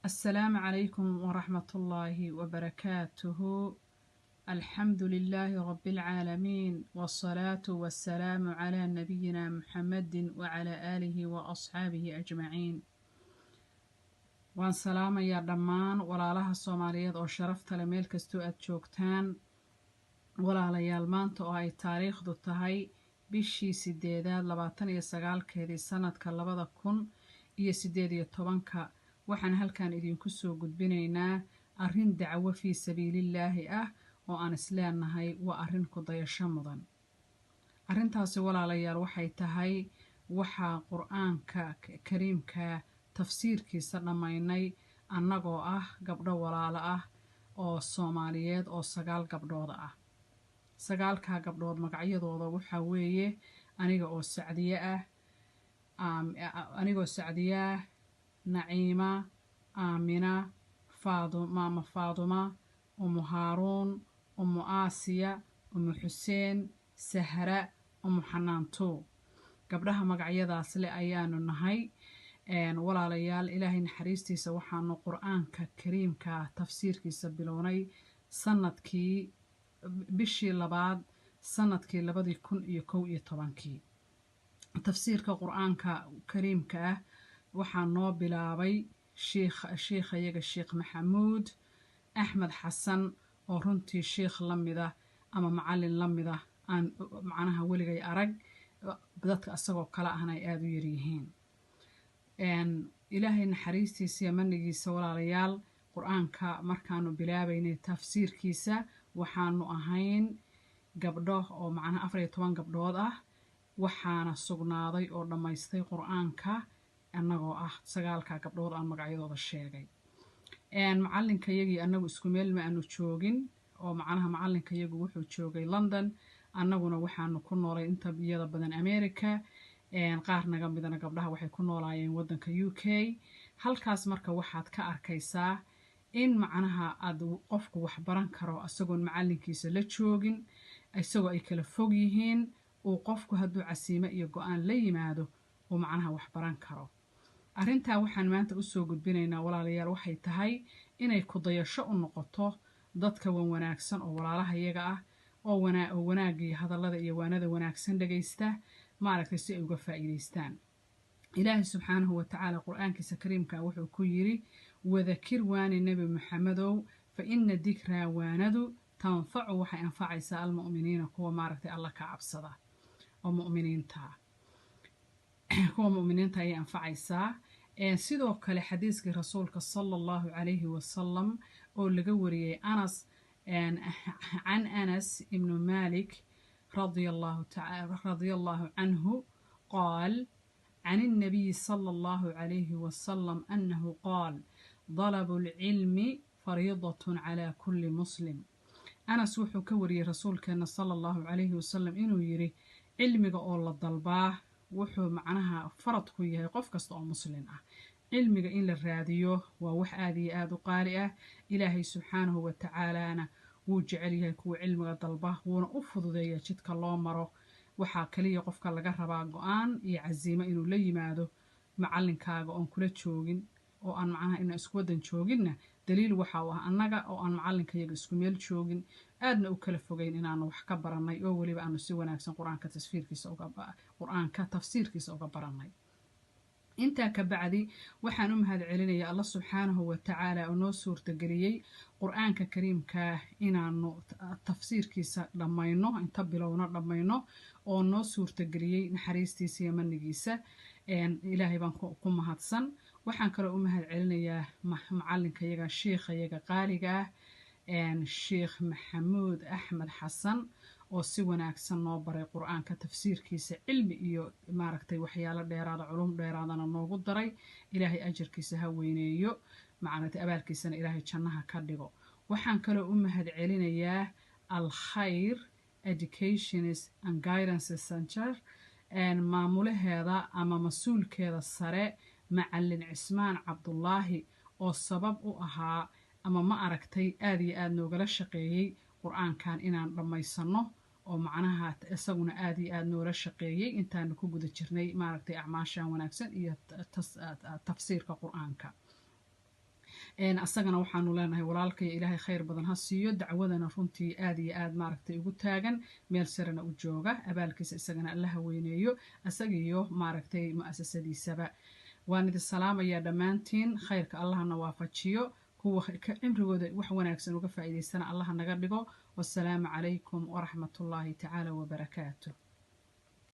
السلام عليكم ورحمة الله وبركاته. الحمد لله رب العالمين والصلاة والسلام على نبينا محمد وعلى آله وأصحابه أجمعين. وان سلام يا دمان ولا لها الصوماليات أو شرفت لميل كستو أتشوكتان ولا ليال مانتو أو أي تاريخ دو تهي بشي سيديداد لباتن يساقال كيدي سنة كاللبادة كون iyo 18 waxaan halkan idinku soo gudbinaynaa arrin dacwo fi sabiilillaahi ah oo aan isleenahay waa arrin ku dayasho mudan. arrintaasi walaalayaal waxay tahay waxa quraanka kariimka tafsiirkiisa dhamaynay annagoo ah gabdho walaalo ah oo Soomaaliyeed oo 9 gabdhood ah. 9ka gabdhood magacyadooda waxa weeye aniga oo Sacdiye ah anigoo Sacdiya Naciima Aamina Maama Faaduma Haaruun Aasiya Xuseen Sahra Xanaanto gabdhaha magacyadaas leh ayaanu nahay. walaalayaal ilaahay naxariistiisa waxaanu quraanka kariimka tafsiirkiisa bilownay sanadkii bishii labaad sanadkii 2011 tafsiirka quraanka kariimka ah waxaa noo bilaabay sheekhayaga Sheekh Maxamuud Axmed Xasan oo runtii sheekh lamida ama macallin lamida aan macnaha weligay arag dadka asagoo kala ahna ay aad u yar yihiin. ilaahay naxariistiisa iyo manigiisa walaalayaal quraanka markaanu bilaabaynay tafsiirkiisa waxaanu ahayn gabdho oo macnaha 14 gabdhood ah waxaana sugnaaday oo dhamaystay quraanka annagoo ah 9ka gabdhood aan magacyadooda sheegay. macallinkayagii annagu isku meel ma aanu joogin oo macnaha macallinkayagu wuxuu joogay London annaguna waxaanu ku noolay inta biyada badan America qaar naga midana gabdhaha waxay ku noolaayeen wadanka UK. halkaas marka waxaad ka arkaysaa in macnaha aad qofku wax baran karo asagoon macallinkiisa la joogin isagoo ay kala fog yihiin oo qofku hadduu casiimo iyo go'aan la yimaado oo macnaha wax baran karo. arrintaa waxaan maanta u soo gudbinaynaa walaalayaal waxay tahay inay ku dayasho u noqoto dadka wanaagsan oo walaalaha iyaga ah oo wanaagii hadallada iyo waanada wanaagsan dhageysta maaragtay si ay uga faa'iideystaan. ilaahay subxaanahu wa ta'aala quraankiisa kariimka wuxuu ku yiri wadakir waani nabi maxamedow fa inna dikra waanadu tanfacu waxay anfacaysaa almu'miniina kuwa maaragtay Allah ka cabsada oo mu'miniinta ay anfacaysaa. sidoo kale xadiiskii rasuulka sallallahu alayhi wa sallam oo laga wariyay Anas ibn Malik radiyallahu anhu قال عن النبي صلى الله عليه وسلم أنه قال طلب العلم فريضة على كل مسلم. أنس وحو كوري رسولك صلى الله عليه وسلم إنه يري علمك أول الضلباه wuxuu macnaha farad ku yahay qof kasta oo muslim ah. cilmiga in la raadiyo waa wax aad iyo aad u qaali ah. ilaahay subxaanahu wa ta'aalana wuu jecel yahay kuwa cilmiga dalba wuuna u fududeeyaa jidka loo maro. waxaa kaliya qofka laga rabaa go'aan iyo casiimo inuu la yimaado macallinkaaga oon kula joogin oo aan macnaha in isku wadan jooginna daliil waxa uu ah annaga oo aan macallinkayaga isku meel joogin aadna u kala fogeyn inaanu wax ka baranay oo waliba aanu si wanaagsan quraanka tafsiirkiisa uga baranay. intaa ka bacdi waxaan u mahad celinayaa Allah subxaanahu wa ta'aala oo noo suurtageliyay quraanka kariimka inaanu tafsiirkiisa dhamayno inta bilowna dhamayno oo noo suurtageliyay naxariistiisa iyo manigiisa. ilaahay baan ku mahadsan. waxaan kale u mahad celinayaa macallinkayaga sheekhayaga qaaliga ah Sheekh Maxamuud Axmed Xasan oo si wanaagsan noo baray quraanka tafsiirkiisa cilmi iyo maaragtay waxyaalo dheeraad culum dheeraadana noogu daray. ilaahay ajarkiisa ha weyneeyo macnaheedu abaalkiisana ilaahay jannaha ka dhigo. waxaan kale u mahad celinayaa Al Khair Education and Guidance Center maamulaheeda ama mas'uulkeeda sare macallin Cismaan Cabdullaahi oo sabab u ahaa ama ma aragtay aad iyo aad noogala shaqeeyay quraankan inaan dhamaysano oo macnaha isaguna aad iyo aad noola shaqeeyay intaan ku guda jirnay maaragtay acmaashan wanaagsan iyo tafsiirka quraanka. asagana waxaanu leenahay walaalkay ilaahay khayr badan ha siiyo dacwadana runtii aad iyo aad maaragtay ugu taagan meel sarena u jooga abaalkiisa isagana allaha weyneeyo isagiyo maaragtay mu'asasadiisaba waan idin salaamayaa dhammaantiin khayrka allahna waafajiyo kuwa cimrigooda wax wanaagsan uga faa'iidaystana allaha naga dhigo wassalaamu calaykum waraxmatullaahi tacaala wabarakaatuh